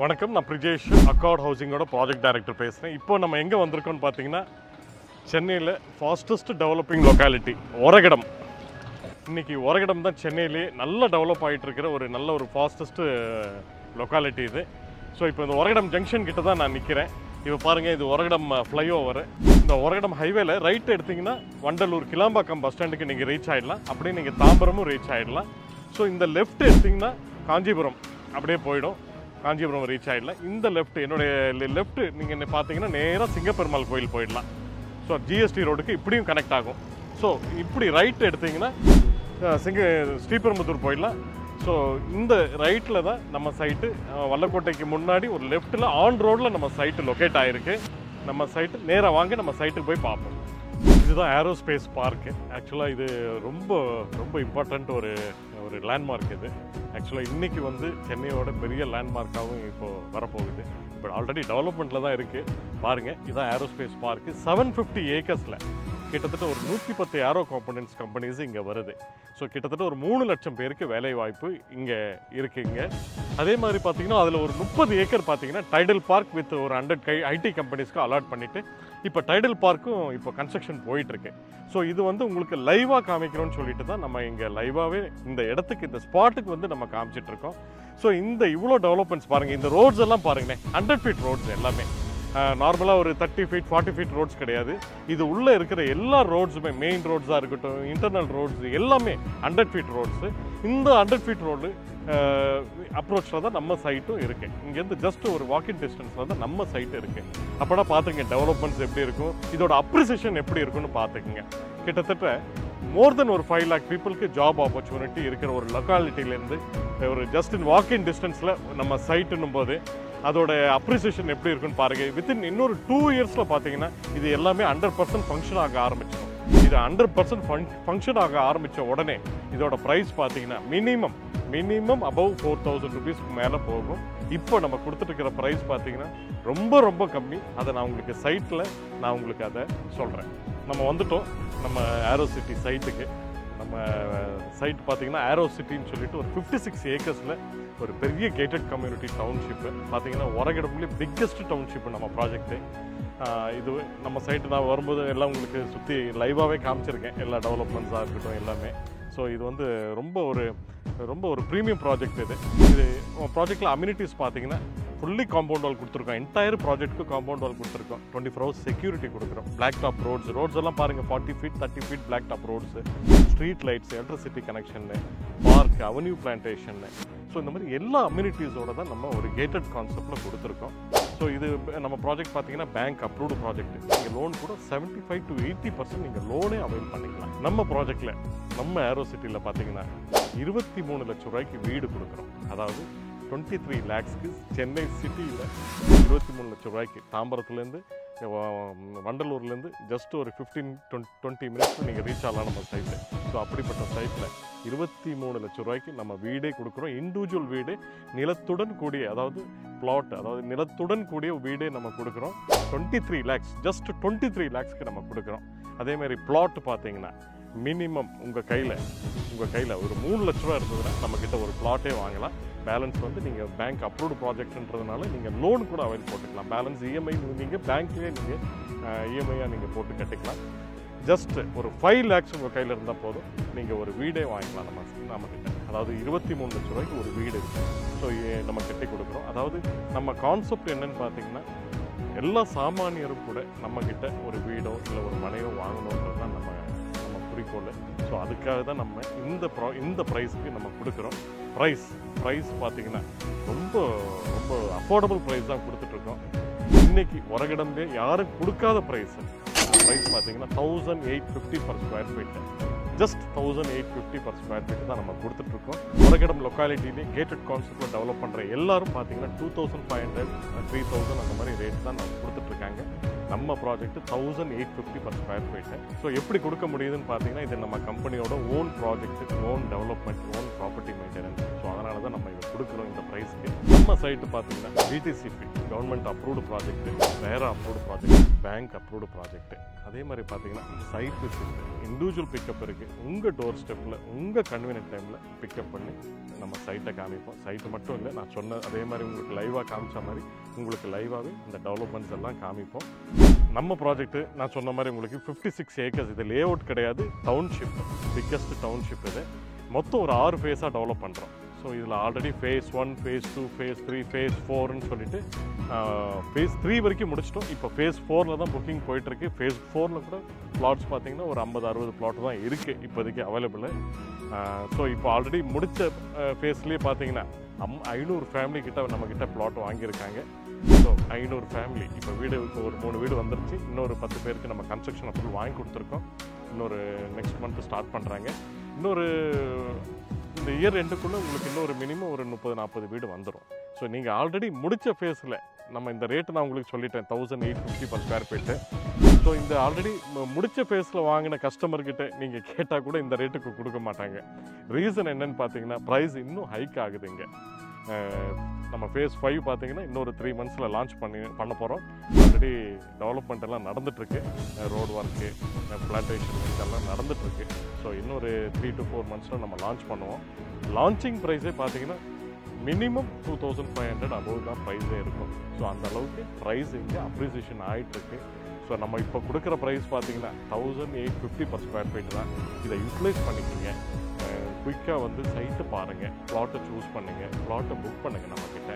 வணக்கம், நான் Brijesh, accord ஹவுசிங்கோட project director பேசுகிறேன். இப்போ நம்ம எங்கே வந்திருக்கோம்னு பார்த்தீங்கன்னா, சென்னையில் ஃபாஸ்டஸ்ட் டெவலப்பிங் லொக்காலிட்டி ஒரகடம். இன்றைக்கி ஒரகடம் தான் சென்னையிலே நல்லா டெவலப் ஆகிட்டு இருக்கிற நல்ல ஒரு ஃபாஸ்டஸ்ட்டு லொக்காலிட்டி இது. ஸோ இப்போ இந்த ஒரகடம் ஜங்ஷன் கிட்ட தான் நான் நிற்கிறேன். இப்போ பாருங்கள், இது ஒரகடம் ஃப்ளைஓவர். இந்த ஒரகடம் ஹைவேல ரைட் எடுத்திங்கன்னா வண்டலூர் கிளாம்பாக்கம் பஸ் ஸ்டாண்டுக்கு நீங்கள் ரீச் ஆகிடலாம். அப்படியே நீங்கள் தாம்பரமும் ரீச் ஆகிடலாம். ஸோ இந்த லெஃப்ட் எடுத்திங்கன்னா காஞ்சிபுரம் அப்படியே போயிடும், காஞ்சிபுரம் ரீச் ஆகிடலாம். இந்த லெஃப்ட், என்னுடைய லெஃப்ட் நீங்கள் என்ன பார்த்தீங்கன்னா நேராக சிங்கப்பெருமாள் கோயில் போயிடலாம். ஸோ ஜிஎஸ்டி ரோடுக்கு இப்படியும் கனெக்ட் ஆகும். ஸோ இப்படி ரைட் எடுத்திங்கன்னா ஸ்ரீபெரும்புத்தூர் போயிடலாம். ஸோ இந்த ரைட்டில் தான் நம்ம சைட்டு, வல்லக்கோட்டைக்கு முன்னாடி ஒரு லெஃப்ட்டில் ஆன் ரோடில் நம்ம சைட்டு லொக்கேட் ஆகிருக்கு. நம்ம சைட்டு நேராக வாங்க, நம்ம சைட்டுக்கு போய் பார்ப்போம். இதுதான் ஏரோஸ்பேஸ் பார்க்கு. ஆக்சுவலாக இது ரொம்ப ரொம்ப இம்பார்ட்டண்ட் ஒரு லேண்ட்மார்க். இது ஆக்சுவலாக இன்றைக்கி சென்னையோட பெரிய லேண்ட்மார்க்காகவும் இப்போது வரப்போகுது. இப்போ ஆல்ரெடி டெவலப்மெண்ட்டில் தான் இருக்குது. பாருங்கள், இதுதான் ஏரோஸ்பேஸ் பார்க்கு. 750 ஏக்கர்ஸில் கிட்டத்தட்ட ஒரு 110 ஏரோ காம்பனன்ட்ஸ் கம்பெனிஸ் இங்கே வருது. ஸோ கிட்டத்தட்ட ஒரு 3 லட்சம் பேருக்கு வேலை வாய்ப்பு இங்கே இருக்குங்க. அதே மாதிரி பார்த்தீங்கன்னா அதில் ஒரு 30 ஏக்கர் பார்த்தீங்கன்னா டைடல் பார்க் வித் ஒரு 100 ஐடி கம்பெனிஸ்க்கு அலாட் பண்ணிவிட்டு இப்போ டைடல் பார்க்கும் இப்போ கன்ஸ்ட்ரக்ஷன் போயிட்டுருக்கு. ஸோ இது உங்களுக்கு லைவாக காமிக்கிறோன்னு சொல்லிட்டு தான் நம்ம இங்கே லைவாகவே இந்த இடத்துக்கு, இந்த ஸ்பாட்டுக்கு நம்ம காமிச்சிட்ருக்கோம். ஸோ இந்த இவ்வளோ டெவலப்மெண்ட்ஸ் பாருங்கள். இந்த ரோட்ஸ் எல்லாம் பாருங்களேன், 100 ஃபீட் ரோட்ஸ் எல்லாமே. நார்மலாக ஒரு 30 ஃபீட் 40 ஃபீட் ரோட்ஸ் கிடையாது. இது உள்ளே இருக்கிற எல்லா ரோட்ஸுமே, மெயின் ரோட்ஸாக இருக்கட்டும், இன்டர்னல் ரோட்ஸ் எல்லாமே 100 ஃபீட் ரோட்ஸு. இந்த 100 ஃபீட் ரோடு அப்ரோச்சில் தான் நம்ம சைட்டும் இருக்குது. இங்கேருந்து ஜஸ்ட் ஒரு வாக்கிங் டிஸ்டன்ஸில் தான் நம்ம சைட்டு இருக்குது. அப்போனா பார்த்துங்க டெவலப்மெண்ட்ஸ் எப்படி இருக்கும், இதோட அப்ரிசியேஷன் எப்படி இருக்குன்னு பார்த்துக்குங்க. கிட்டத்தட்ட மோர் தென் ஒரு 5 lakh பீப்புளுக்கு ஜாப் ஆப்பர்ச்சுனிட்டி இருக்கிற ஒரு லொக்காலிட்டியிலேருந்து ஒரு ஜஸ்ட் இன் வாக்கிங் டிஸ்டன்ஸில் நம்ம சைட்டுன்னும் போது அதோட அப்ரிசியேஷன் எப்படி இருக்குன்னு பாருங்கள். வித்தின் இன்னொரு 2 இயர்ஸில் பார்த்தீங்கன்னா இது எல்லாமே 100% ஃபங்க்ஷன் ஆக ஆரம்பிச்சிடும். இது 100% ஃபங்க்ஷன் ஆக ஆரம்பித்த உடனே இதோட ப்ரைஸ் பார்த்தீங்கன்னா மினிமம் அபவ் 4,000 ருபீஸ்க்கு மேலே போகும். இப்போ நம்ம கொடுத்துட்டு ப்ரைஸ் பார்த்தீங்கன்னா ரொம்ப ரொம்ப கம்மி. அதை நான் உங்களுக்கு சைட்டில் அதை சொல்கிறேன். நம்ம வந்துட்டோம் நம்ம ஏரோ சிட்டி சைட்டுக்கு. நம்ம சைட் பார்த்தீங்கன்னா ஏரோ சிட்டின்னு சொல்லிட்டு ஒரு 56 ஏக்கர்ஸில் ஒரு பெரிய கேட்டட் கம்யூனிட்டி டவுன்ஷிப்பு. பார்த்தீங்கன்னா ஒரகடம்லேயே பிக்கெஸ்ட் டவுன்ஷிப்பு நம்ம ப்ராஜெக்ட்டு. இது நம்ம சைட்டு நான் வரும்போது எல்லாம் உங்களுக்கு சுற்றி லைவாகவே காமிச்சிருக்கேன், எல்லா டெவலப்மெண்ட்ஸாக இருக்கட்டும் எல்லாமே. ஸோ இது ரொம்ப ஒரு ப்ரீமியம் ப்ராஜெக்ட். இது ப்ராஜெக்டில் அம்யூனிட்டிஸ் பார்த்தீங்கன்னா ஃபுல்லி காம்பவுண்ட் வால் கொடுத்துருக்கோம். என்டையர் ப்ராஜெக்ட்டுக்கு காம்பவுண்ட் வால் கொடுத்துருக்கோம். 24 hours செக்யூரிட்டி கொடுக்குறோம். பிளாக் டாப் ரோட்ஸ் எல்லாம் பாருங்கள், 40 feet 30 feet black top roads, street lights, electricity கனெக்ஷன்னு, பார்க், அவென்யூ பிளான்டேஷன்னு. ஸோ இந்த மாதிரி எல்லா அம்யூனிட்டிஸோட தான் நம்ம ஒரு கேட்டட் கான்செப்டில் கொடுத்துருக்கோம். ஸோ இது நம்ம ப்ராஜெக்ட் பார்த்தீங்கன்னா பேங்க் அப்ரூவ்டு ப்ராஜெக்ட். நீங்கள் லோன் கூட 75 to 80% நீங்கள் லோனே அவைல் பண்ணிக்கலாம். நம்ம ப்ராஜெக்டில் நம்ம ஏரோ சிட்டியில் பார்த்தீங்கன்னா 23 லட்சம் ரூபாய்க்கு வீடு கொடுக்குறோம். அதாவது 23 lakhsக்கு சென்னை சிட்டியில் 23 லட்சம் ரூபாய்க்கு தாம்பரத்துலேருந்து வண்டலூர்லேருந்து ஜஸ்ட் ஒரு 15-20 மினிட்ஸில் நீங்கள் ரீச் ஆகலாம் நம்ம சைட்டு. ஸோ அப்படிப்பட்ட சைட்டில் 23 லட்சம் ரூபாய்க்கு நம்ம வீடே கொடுக்குறோம். இண்டிவிஜுவல் வீடு, நிலத்துடன் கூடிய, அதாவது பிளாட், அதாவது நிலத்துடன் கூடிய வீடே நம்ம கொடுக்குறோம். 23 lakhs, ஜஸ்ட் 23 lakhsக்கு நம்ம கொடுக்குறோம். அதேமாதிரி பிளாட் பார்த்தீங்கன்னா மினிமம் உங்கள் கையில் ஒரு 3 லட்ச ரூபா இருந்ததுன்னா நம்மக்கிட்ட ஒரு பிளாட்டே வாங்கலாம். பேலன்ஸ் நீங்கள் பேங்க் அப்ரூவ்டு ப்ராஜெக்ட்ன்றதுனால நீங்கள் லோன் கூட அவைல் போட்டுக்கலாம். பேலன்ஸ் இஎம்ஐ நீங்கள் பேங்க்லேயே நீங்கள் இஎம்ஐயாக நீங்கள் போட்டு கட்டிக்கலாம். ஜஸ்ட் ஒரு 5 lakhs உங்கள் கையில் இருந்தால் போதும், நீங்கள் ஒரு வீடே வாங்கிக்கலாம் நம்மக்கிட்ட. அதாவது 23 லட்ச ரூபாய்க்கு ஒரு வீடு இருக்குது. ஸோ நம்ம கட்டி கொடுக்குறோம். அதாவது நம்ம கான்செப்ட் என்னன்னு பார்த்தீங்கன்னா, எல்லா சாமானியரும் கூட நம்மக்கிட்ட ஒரு வீடோ இல்லை ஒரு மனையோ வாங்கணுன்றது தான் நம்ம குறிக்கோள். ஸோ அதுக்காக தான் நம்ம இந்த ப்ரைஸ்க்கு நம்ம கொடுக்குறோம். ப்ரைஸ் பார்த்தீங்கன்னா ரொம்ப ரொம்ப அஃபோர்டபுள் ப்ரைஸ் தான் கொடுத்துட்ருக்கோம். இன்றைக்கி ஒரகடம்லேயே யாரும் கொடுக்காத ப்ரைஸ் பார்த்தீங்கன்னா 1850 per square feet. Just 1850 per square feet தான் நம்ம கொடுத்துட்ருக்கோம். ஒரகடம் லொக்காலிட்டிலே கேட்டட் கான்செப்டில் டெவலப் பண்ணுற எல்லாரும் பார்த்தீங்கன்னா 2500 3000 அந்த மாதிரி ரேட் தான் நம்ம கொடுத்துட்ருக்காங்க. நம்ம project 1850 per square feet. So எப்படி கொடுக்க முடியுதுன்னு பார்த்தீங்கன்னா, இது நம்ம கம்பெனியோட own project, own development, own property maintenance. So அதனால தான் நம்ம இதை கொடுக்குறோம் இந்த ப்ரைஸ்க்கு. நம்ம சைட்டு பார்த்தீங்கன்னா டிடிசிபி கவர்மெண்ட் அப்ரூவ்டு ப்ராஜெக்ட், வேறு approved project, bank approved project. அதே மாதிரி பார்த்தீங்கன்னா சைட் விசிட், இண்டிவிஜுவல் பிக்கப் இருக்குது. உங்கள் டோர் ஸ்டெப்பில் உங்கள் கன்வீனியன்ட் டைமில் பிக்கப் பண்ணி நம்ம சைட்டை காமிப்போம். சைட்டு மட்டும் இல்லை, நான் சொன்ன அதே மாதிரி உங்களுக்கு லைவாக காமிச்ச மாதிரி உங்களுக்கு லைவாகவே இந்த டெவலப்மெண்ட்ஸ் எல்லாம் காமிப்போம். நம்ம ப்ராஜெக்ட்டு நான் சொன்ன மாதிரி உங்களுக்கு 56 ஏக்கர்ஸ். இது லே அவுட் கிடையாது, டவுன்ஷிப், பிக்கஸ்ட் டவுன்ஷிப் இது. மொத்தம் ஒரு 6 ஃபேஸாக டெவலப் பண்ணுறோம். ஸோ இதில் already phase 1, phase 2, phase 3, phase 4ன்னு சொல்லிட்டு ஃபேஸ் 3 வரைக்கும் முடிச்சிட்டோம். இப்போ ஃபேஸ் 4ல் தான் புக்கிங் போயிட்டுருக்கு. ஃபேஸ் 4ல் கூட பிளாட்ஸ் பார்த்தீங்கன்னா ஒரு 50-60 பிளாட் தான் இருக்குது இப்போதைக்கு அவைலபிள். ஸோ இப்போ ஆல்ரெடி முடித்த ஃபேஸ்லேயே பார்த்தீங்கன்னா 500 ஃபேமிலி கிட்ட நம்மக்கிட்ட பிளாட் வாங்கியிருக்காங்க. ஸோ 500 ஃபேமிலி இப்போ வீடு இப்போ ஒரு 3 வீடு வந்துருச்சு. இன்னொரு 10 பேருக்கு நம்ம கன்ஸ்ட்ரக்ஷன் அப்ரூவல் வாங்கி கொடுத்துருக்கோம். இன்னொரு நெக்ஸ்ட் மந்த்து ஸ்டார்ட் பண்ணுறாங்க. இன்னொரு இந்த இயர் எண்டுக்குள்ளே உங்களுக்கு இன்னொரு மினிமம் ஒரு 30-40 வீடு வந்துடும். ஸோ நீங்கள் ஆல்ரெடி முடித்த ஃபேஸில் நம்ம இந்த ரேட்டு நான் உங்களுக்கு சொல்லிட்டேன், 1850 per square feet. ஸோ இந்த ஆல்ரெடி முடித்த ஃபேஸில் வாங்கின கஸ்டமர்கிட்ட நீங்கள் கேட்டால் கூட இந்த ரேட்டுக்கு கொடுக்க மாட்டாங்க. ரீசன் என்னன்னு பார்த்தீங்கன்னா ப்ரைஸ் இன்னும் ஹைக் ஆகுது. இங்கே நம்ம ஃபேஸ் 5 பார்த்தீங்கன்னா இன்னொரு 3 monthsல லான்ச் பண்ண போகிறோம். ஆல்ரெடி டெவலப்மெண்ட் எல்லாம் நடந்துகிட்ருக்கு. ரோடு ஒர்க்கு, பிளான்டேஷன் எல்லாம் நடந்துகிட்ருக்கு. ஸோ இன்னொரு 3 to 4 monthsல நம்ம லான்ச் பண்ணுவோம். லான்ச்சிங் ப்ரைஸே பார்த்தீங்கன்னா மினிமம் 2500 அபோவ் தான் ப்ரைஸே இருக்கும். ஸோ அந்த அளவுக்கு ப்ரைஸ் இங்கே அப்ரிசியேஷன் ஆகிட்டுருக்கு. ஸோ நம்ம இப்போ கொடுக்குற ப்ரைஸ் பார்த்தீங்கன்னா 1850 per square feet தான். இதை யூட்டிலைஸ் பண்ணிக்கிங்க. குயிக்காக வந்து சைட்டு பாருங்கள், ப்ளாட்டை சூஸ் பண்ணுங்கள், ப்ளாட்டை புக் பண்ணுங்கள் நம்மக்கிட்ட.